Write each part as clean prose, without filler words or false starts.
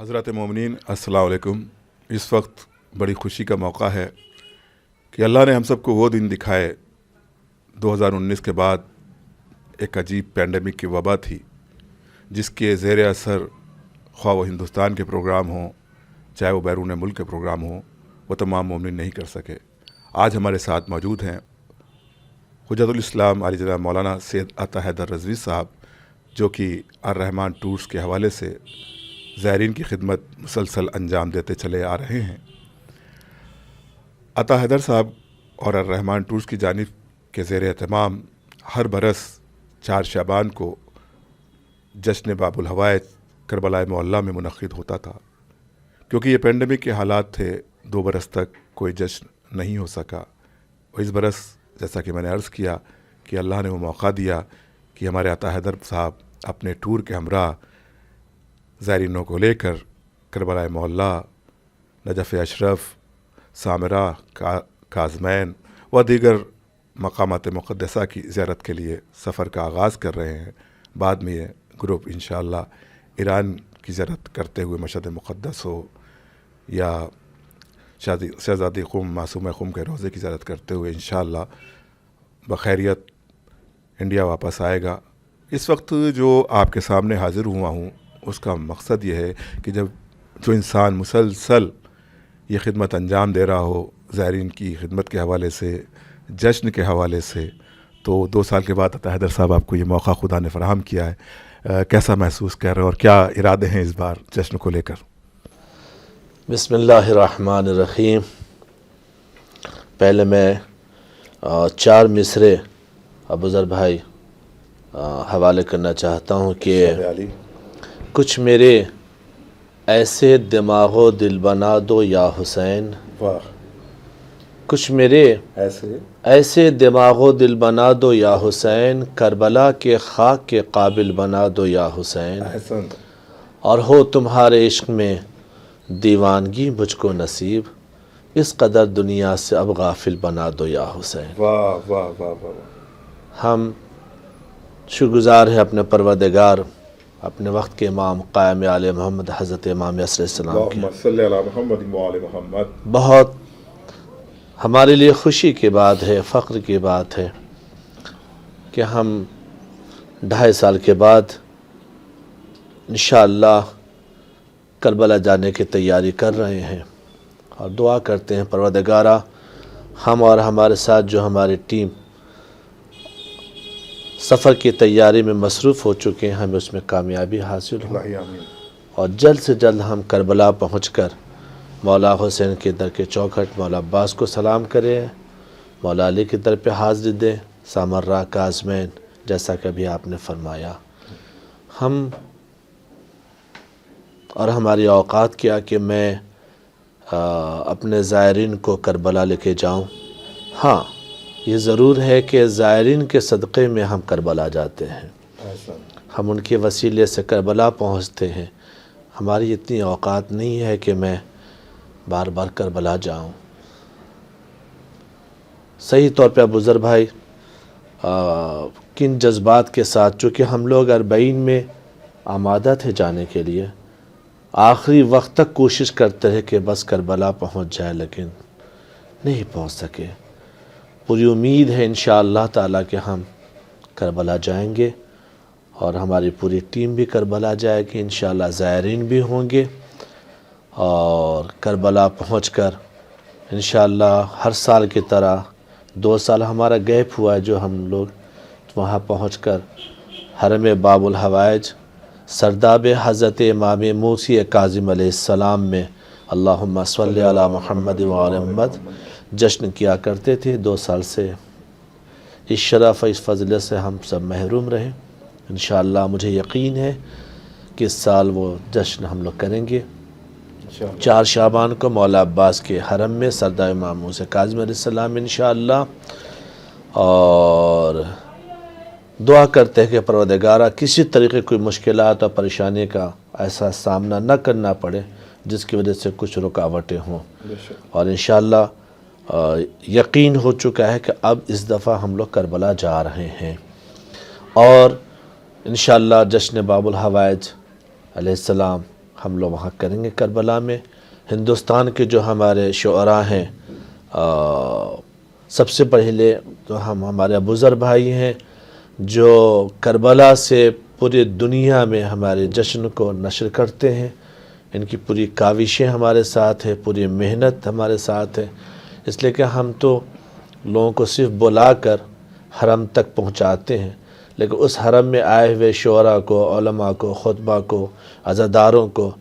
حضرات مومنین السلام علیکم۔ اس وقت بڑی خوشی کا موقع ہے کہ اللہ نے ہم سب کو وہ دن دکھائے 2019 کے بعد ایک عجیب پینڈیمک کی وبا تھی جس کے زیر اثر خواہ وہ ہندوستان کے پروگرام ہوں چاہے وہ بیرون ملک کے پروگرام ہوں وہ تمام مومنین نہیں کر سکے۔ آج ہمارے ساتھ موجود ہیں حجت الاسلام علی جناب مولانا سید عطا حیدر رضوی صاحب، جو کہ الرحمن ٹورز کے حوالے سے زائرین کی خدمت مسلسل انجام دیتے چلے آ رہے ہیں۔ عطا حیدر صاحب اور الرحمن ٹورز کی جانب کے زیر اہتمام ہر برس 4 شعبان کو جشن باب الحوائج کربلا معلیٰ میں منعقد ہوتا تھا۔ کیونکہ یہ پینڈیمک کے حالات تھے 2 برس تک کوئی جشن نہیں ہو سکا، اور اس برس جیسا کہ میں نے عرض کیا کہ اللہ نے وہ موقع دیا کہ ہمارے عطا حیدر صاحب اپنے ٹور کے ہمراہ زائرینوں کو لے کر کربلا معلیٰ، نجف اشرف، سامرہ، کاظمین و دیگر مقامات مقدسہ کی زیارت کے لیے سفر کا آغاز کر رہے ہیں۔ بعد میں یہ گروپ انشاءاللہ ایران کی زیارت کرتے ہوئے مشہد مقدس ہو یا شہزادی قم معصومہ قم کے روضے کی زیارت کرتے ہوئے انشاءاللہ بخیریت انڈیا واپس آئے گا۔ اس وقت جو آپ کے سامنے حاضر ہوا ہوں اس کا مقصد یہ ہے کہ جو انسان مسلسل یہ خدمت انجام دے رہا ہو زائرین کی خدمت کے حوالے سے، جشن کے حوالے سے، تو 2 سال کے بعد عطا حیدر صاحب آپ کو یہ موقع خدا نے فراہم کیا ہے، کیسا محسوس کر رہے ہیں اور کیا ارادے ہیں اس بار جشن کو لے کر؟ بسم اللہ الرحمن الرحیم۔ پہلے میں 4 مصرے ابوذر بھائی حوالے کرنا چاہتا ہوں کہ کچھ میرے ایسے دماغ و دل بنا دو یا حسین، کچھ میرے ایسے دماغ و دل بنا دو یا حسین، کربلا کے خاک کے قابل بنا دو یا حسین، اور ہو تمہارے عشق میں دیوانگی مجھ کو نصیب، اس قدر دنیا سے اب غافل بنا دو یا حسین۔ واہ واہ واہ واہ۔ ہم شکرگزار ہیں اپنے پروردگار، اپنے وقت کے امام قائم آل محمد حضرت امام عصر السلام کی۔ اللہم صلی علی محمد و آل محمد۔ بہت ہمارے لیے خوشی کی بات ہے، فخر کی بات ہے کہ ہم 2.5 سال کے بعد انشاءاللہ کربلا جانے کی تیاری کر رہے ہیں، اور دعا کرتے ہیں پروردگارہ ہم اور ہمارے ساتھ جو ہماری ٹیم سفر کی تیاری میں مصروف ہو چکے ہیں، ہمیں اس میں کامیابی حاصل ہو، اور جلد سے جلد ہم کربلا پہنچ کر مولا حسین کے در کے چوکھٹ مولا عباس کو سلام کریں، مولا علی کی در پہ حاضری دیں، سامرہ کاظمین جیسا کہ ابھی آپ نے فرمایا۔ ہم اور ہماری اوقات کیا کہ میں اپنے زائرین کو کربلا لے کے جاؤں۔ ہاں یہ ضرور ہے کہ زائرین کے صدقے میں ہم کربلا جاتے ہیں، ہم ان کے وسیلے سے کربلا پہنچتے ہیں۔ ہماری اتنی اوقات نہیں ہے کہ میں بار بار کربلا جاؤں۔ صحیح طور پہ ابوذر بھائی کن جذبات کے ساتھ، چونکہ ہم لوگ 40 میں آمادہ تھے جانے کے لیے، آخری وقت تک کوشش کرتے رہے کہ بس کربلا پہنچ جائے، لیکن نہیں پہنچ سکے۔ پوری امید ہے انشاءاللہ تعالیٰ کہ ہم کربلا جائیں گے، اور ہماری پوری ٹیم بھی کربلا جائے گی انشاءاللہ، زائرین بھی ہوں گے، اور کربلا پہنچ کر انشاءاللہ ہر سال کی طرح 2 سال ہمارا گیپ ہوا ہے جو ہم لوگ وہاں پہنچ کر حرم باب الحوائج سرداب حضرت امام موسی کاظم علیہ السلام میں اللہم صلی علی محمد و آل محمد جشن کیا کرتے تھے۔ 2 سال سے اس شرف اس فضل سے ہم سب محروم رہے۔ انشاءاللہ مجھے یقین ہے کہ اس سال وہ جشن ہم لوگ کریں گے۔ 4 شعبان کو مولا عباس کے حرم میں سردار امام موسی کاظم علیہ السلام انشاءاللہ، اور دعا کرتے ہیں کہ پروردگارہ کسی طریقے کوئی مشکلات اور پریشانی کا ایسا سامنا نہ کرنا پڑے جس کی وجہ سے کچھ رکاوٹیں ہوں، اور انشاءاللہ یقین ہو چکا ہے کہ اب اس دفعہ ہم لوگ کربلا جا رہے ہیں، اور انشاءاللہ جشن باب الحوائج علیہ السلام ہم لوگ وہاں کریں گے کربلا میں. ہندوستان کے جو ہمارے شعراء ہیں، سب سے پہلے تو ہمارے ابوذر بھائی ہیں جو کربلا سے پوری دنیا میں ہمارے جشن کو نشر کرتے ہیں. ان کی پوری کاوشیں ہمارے ساتھ ہے، پوری محنت ہمارے ساتھ ہے. اس لیے کہ ہم تو لوگوں کو صرف بلا کر حرم تک پہنچاتے ہیں، لیکن اس حرم میں آئے ہوئے شعراء کو، علماء کو، خطبہ کو، عزاداروں کو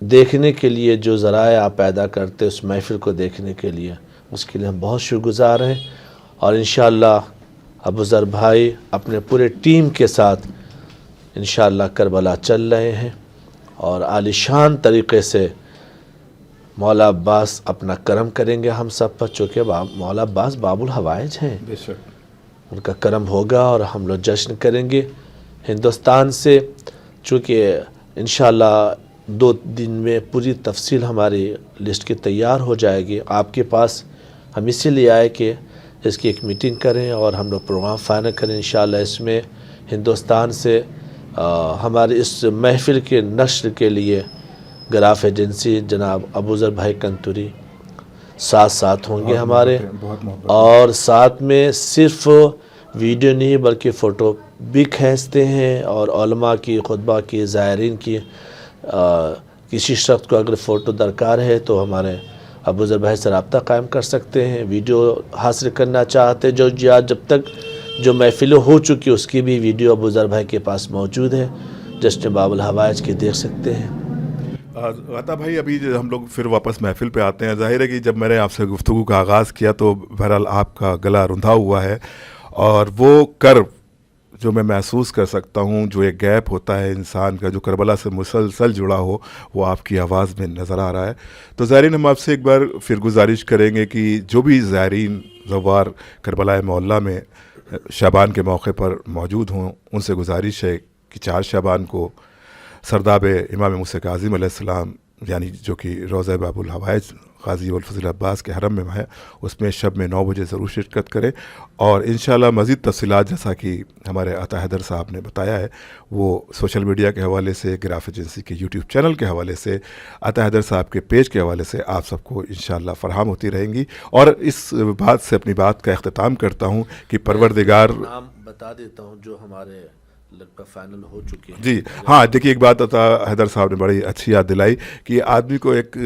دیکھنے کے لیے جو ذرائع آپ پیدا کرتے اس محفل کو دیکھنے کے لیے، اس کے لیے ہم بہت شکر گزار ہیں. اور انشاءاللہ ابوذر بھائی اپنے پورے ٹیم کے ساتھ انشاءاللہ کربلا چل رہے ہیں، اور عالیشان طریقے سے مولا عباس اپنا کرم کریں گے ہم سب پر، چونکہ مولا عباس باب الحوائج ہیں. بے شک. ان کا کرم ہوگا اور ہم لوگ جشن کریں گے. ہندوستان سے چونکہ انشاءاللہ 2 دن میں پوری تفصیل ہماری لسٹ کی تیار ہو جائے گی آپ کے پاس. ہم اسی لیے آئے کہ اس کی ایک میٹنگ کریں اور ہم لوگ پروگرام فائنل کریں. انشاءاللہ اس میں ہندوستان سے ہمارے اس محفل کے نشر کے لیے گراف ایجنسی جناب ابوذر بھائی کنتوری ساتھ ہوں گے ہمارے. اور ساتھ میں صرف ویڈیو نہیں بلکہ فوٹو بھی کھینچتے ہیں، اور علماء کی، خطبہ کی، زائرین کی کسی شخص کو اگر فوٹو درکار ہے تو ہمارے ابوذر بھائی سے رابطہ قائم کر سکتے ہیں. ویڈیو حاصل کرنا چاہتے جب تک جو محفلیں ہو چکی اس کی بھی ویڈیو ابوذر بھائی کے پاس موجود ہے، جشن باب الحوائج کی دیکھ سکتے ہیں. عطا بھائی ابھی ہم لوگ پھر واپس محفل پہ آتے ہیں. ظاہر ہے کہ جب میں نے آپ سے گفتگو کا آغاز کیا تو بہرحال آپ کا گلا رندھا ہوا ہے، اور وہ کرب جو میں محسوس کر سکتا ہوں، جو ایک گیپ ہوتا ہے انسان کا جو کربلا سے مسلسل جڑا ہو، وہ آپ کی آواز میں نظر آ رہا ہے. تو زائرین ہم آپ سے ایک بار پھر گزارش کریں گے کہ جو بھی زائرین زوار کربلا معلیٰ میں شعبان کے موقع پر موجود ہوں، ان سے گزارش ہے کہ 4 شعبان کو سرداب امام موسیٰ کاظم علیہ السلام یعنی جو کہ روضہ باب الحوائج غازی ابوالفضل عباس کے حرم میں ہے، اس میں شب میں 9 بجے ضرور شرکت کریں. اور انشاءاللہ مزید تفصیلات جیسا کہ ہمارے عطا حیدر صاحب نے بتایا ہے، وہ سوشل میڈیا کے حوالے سے، گراف ایجنسی کے یوٹیوب چینل کے حوالے سے، عطا حیدر صاحب کے پیج کے حوالے سے آپ سب کو انشاءاللہ فراہم ہوتی رہیں گی. اور اس بات سے اپنی بات کا اختتام کرتا ہوں کہ پروردگار نام بتا دیتا ہوں جو ہمارے لگ بھگ فائنل ہو چکے ہیں. جی ہاں، دیکھیے ایک بات عطا حیدر صاحب نے بڑی اچھی یاد دلائی کہ آدمی کو ایک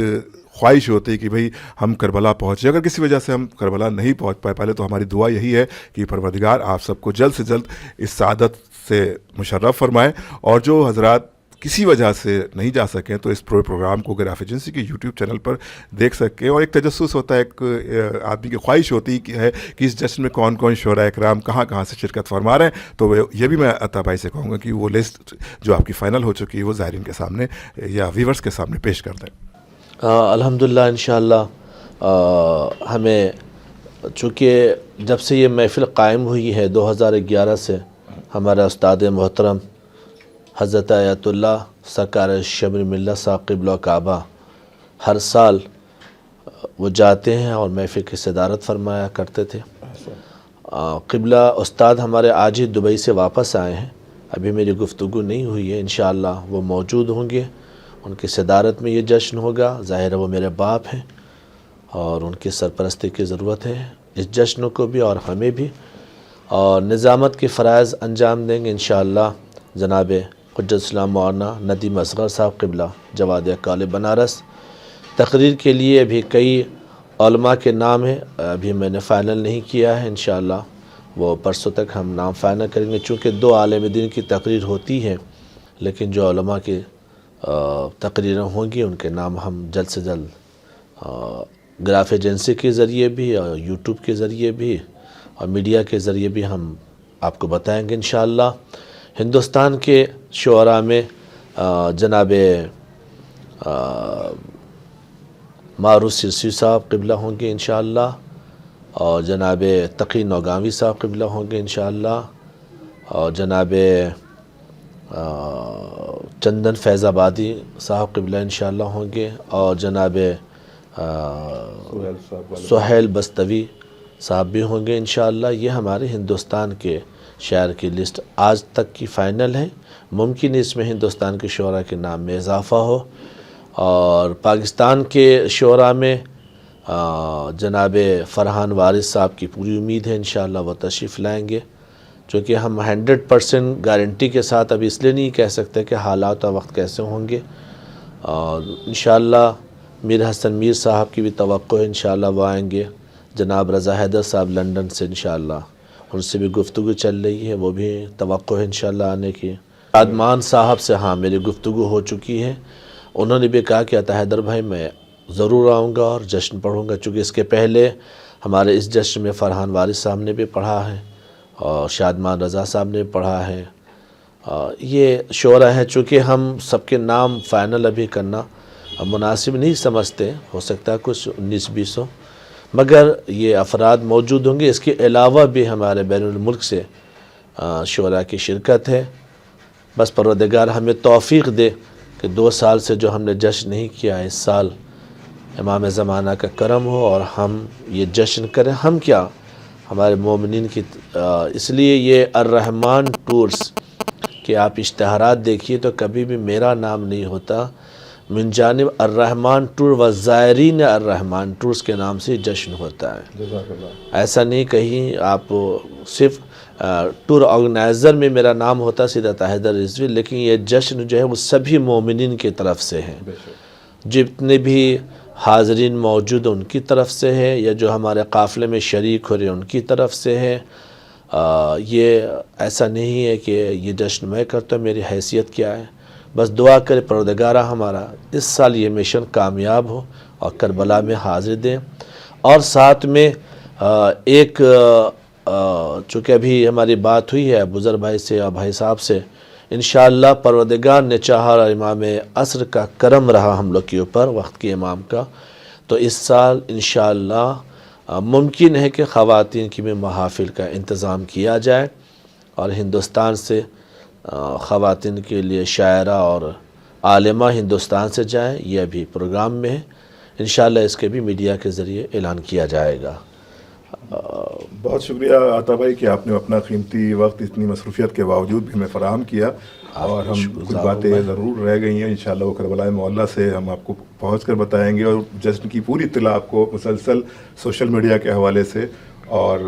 خواہش ہوتی ہے کہ بھئی ہم کربلا پہنچے. اگر کسی وجہ سے ہم کربلا نہیں پہنچ پائے، پہلے تو ہماری دعا یہی ہے کہ پروردگار آپ سب کو جلد سے جلد اس سعادت سے مشرف فرمائے. اور جو حضرات کسی وجہ سے نہیں جا سکیں تو اس پروگرام کو گراف ایجنسی کے یوٹیوب چینل پر دیکھ سکیں. اور ایک تجسس ہوتا ہے، ایک آدمی کی خواہش ہوتی ہے کہ اس جشن میں کون کون شعراء اکرام کہاں سے شرکت فرما رہے ہیں. تو یہ بھی میں عطا بھائی سے کہوں گا کہ وہ لسٹ جو آپ کی فائنل ہو چکی ہے وہ زائرین کے سامنے یا ویورز کے سامنے پیش کر دیں. الحمدللہ انشاءاللہ ہمیں چونکہ جب سے یہ محفل قائم ہوئی ہے 2011 سے، ہمارا استاد محترم حضرت آیت اللہ سرکار شبر ملت صاحب قبلہ کعبہ ہر سال وہ جاتے ہیں اور محفل کی صدارت فرمایا کرتے تھے. قبلہ استاد ہمارے آج ہی دبئی سے واپس آئے ہیں، ابھی میری گفتگو نہیں ہوئی ہے. انشاءاللہ وہ موجود ہوں گے، ان کی صدارت میں یہ جشن ہوگا. ظاہر ہے وہ میرے باپ ہیں اور ان کی سرپرستی کی ضرورت ہے اس جشن کو بھی اور ہمیں بھی، اور نظامت کے فرائض انجام دیں گے انشاءاللہ جناب حجت اسلام مولانا ندیم اصغر صاحب قبلہ جواد کالج بنارس. تقریر کے لیے ابھی کئی علماء کے نام ہیں، ابھی میں نے فائنل نہیں کیا ہے. انشاءاللہ وہ پرسوں تک ہم نام فائنل کریں گے، چونکہ 2 عالم دین کی تقریر ہوتی ہے، لیکن جو علماء کی تقریریں ہوں گی ان کے نام ہم جلد سے جلد گراف ایجنسی کے ذریعے بھی اور یوٹیوب کے ذریعے بھی اور میڈیا کے ذریعے بھی ہم آپ کو بتائیں گے انشاءاللہ. ہندوستان کے شعراء میں جناب معروف سرسی صاحب قبلہ ہوں گے انشاءاللہ، اور جناب تقی نوگاوی صاحب قبلہ ہوں گے انشاءاللہ، اور جناب چندن فیض آبادی صاحب قبلہ انشاءاللہ ہوں گے، اور جناب سہیل بستوی صاحب بھی ہوں گے انشاءاللہ. یہ ہمارے ہندوستان کے شاعر کی لسٹ آج تک کی فائنل ہے. ممکن ہے اس میں ہندوستان کے شعراء کے نام میں اضافہ ہو، اور پاکستان کے شعراء میں جناب فرحان وارث صاحب کی پوری امید ہے انشاءاللہ وہ تشریف لائیں گے. چونکہ ہم 100% گارنٹی کے ساتھ اب اس لیے نہیں کہہ سکتے کہ حالات و وقت کیسے ہوں گے، اور انشاءاللہ میر حسن میر صاحب کی بھی توقع ہے انشاءاللہ وہ آئیں گے. جناب رضا حیدر صاحب لندن سے انشاءاللہ ان سے بھی گفتگو چل رہی ہے، وہ بھی توقع ہے انشاءاللہ آنے کی. عدمان صاحب سے ہاں میری گفتگو ہو چکی ہے، انہوں نے بھی کہا کہ عطا حیدر بھائی میں ضرور آؤں گا اور جشن پڑھوں گا. چونکہ اس کے پہلے ہمارے اس جشن میں فرحان وارث صاحب نے بھی پڑھا ہے اور شادمان رضا صاحب نے پڑھا ہے. یہ شعراء ہیں، چونکہ ہم سب کے نام فائنل ابھی کرنا مناسب نہیں سمجھتے، ہو سکتا ہے کچھ 19-20 ہو، مگر یہ افراد موجود ہوں گے. اس کے علاوہ بھی ہمارے بین الملک سے شعراء کی شرکت ہے. بس پروردگار ہمیں توفیق دے کہ 2 سال سے جو ہم نے جشن نہیں کیا، اس سال امام زمانہ کا کرم ہو اور ہم یہ جشن کریں. ہم کیا، ہمارے مومنین کی اس لیے یہ الرحمن ٹورز کہ آپ اشتہارات دیکھیے تو کبھی بھی میرا نام نہیں ہوتا، من جانب الرحمن ٹور و زائرین الرحمن ٹورز کے نام سے جشن ہوتا ہے. ایسا نہیں کہیں آپ صرف ٹور آرگنائزر میں میرا نام ہوتا سیدھا عطا حیدر رضوی، لیکن یہ جشن جو ہے وہ سبھی مومنین کی طرف سے ہے. جتنے بھی حاضرین موجود ان کی طرف سے ہے، یا جو ہمارے قافلے میں شریک ہو رہے ہیں ان کی طرف سے ہے. یہ ایسا نہیں ہے کہ یہ جشن میں کرتا ہوں، میری حیثیت کیا ہے. بس دعا کرے پروردگارہ ہمارا اس سال یہ مشن کامیاب ہو اور کربلا میں حاضر دیں. اور ساتھ میں ایک چونکہ ابھی ہماری بات ہوئی ہے بزر بھائی سے اور بھائی صاحب سے، انشاءاللہ پروردگار نے چاہا اور امام عصر کا کرم رہا ہم لوگ کے اوپر، وقت کے امام کا، تو اس سال انشاءاللہ ممکن ہے کہ خواتین کی بھی محافل کا انتظام کیا جائے اور ہندوستان سے خواتین کے لیے شاعرہ اور عالمہ ہندوستان سے جائیں. یہ ابھی پروگرام میں ہے، انشاءاللہ اس کے بھی میڈیا کے ذریعے اعلان کیا جائے گا. بہت شکریہ عطا بھائی کہ آپ نے اپنا قیمتی وقت اتنی مصروفیت کے باوجود بھی ہمیں فراہم کیا، اور ہم کچھ باتیں ضرور رہ گئی ہیں انشاءاللہ وہ کربلا معلیٰ سے ہم آپ کو پہنچ کر بتائیں گے، اور جشن کی پوری اطلاع آپ کو مسلسل سوشل میڈیا کے حوالے سے اور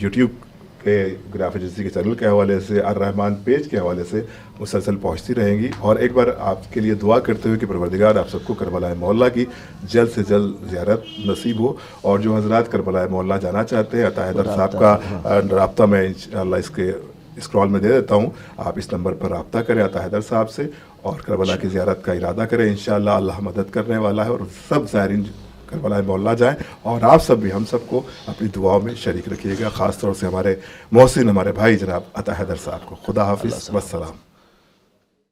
یوٹیوب کے گراف ایجنسی کے چینل کے حوالے سے، الرحمن پیج کے حوالے سے مسلسل پہنچتی رہیں گی. اور ایک بار آپ کے لیے دعا کرتے ہوئے کہ پروردگار آپ سب کو کربلا معلیٰ کی جلد سے جلد زیارت نصیب ہو. اور جو حضرات کربلا معلیٰ جانا چاہتے ہیں، عطا حیدر صاحب کا رابطہ میں انشاءاللہ اس کے اسکرول میں دے دیتا ہوں، آپ اس نمبر پر رابطہ کریں عطا حیدر صاحب سے اور کربلا کی زیارت کا ارادہ کریں. انشاءاللہ اللہ مدد کرنے والا ہے، اور سب زائرین کربلا معلیٰ جائیں. اور آپ سب بھی ہم سب کو اپنی دعاؤں میں شریک رکھیے گا، خاص طور سے ہمارے محسن، ہمارے بھائی جناب عطا حیدر صاحب کو. خدا حافظ، والسلام.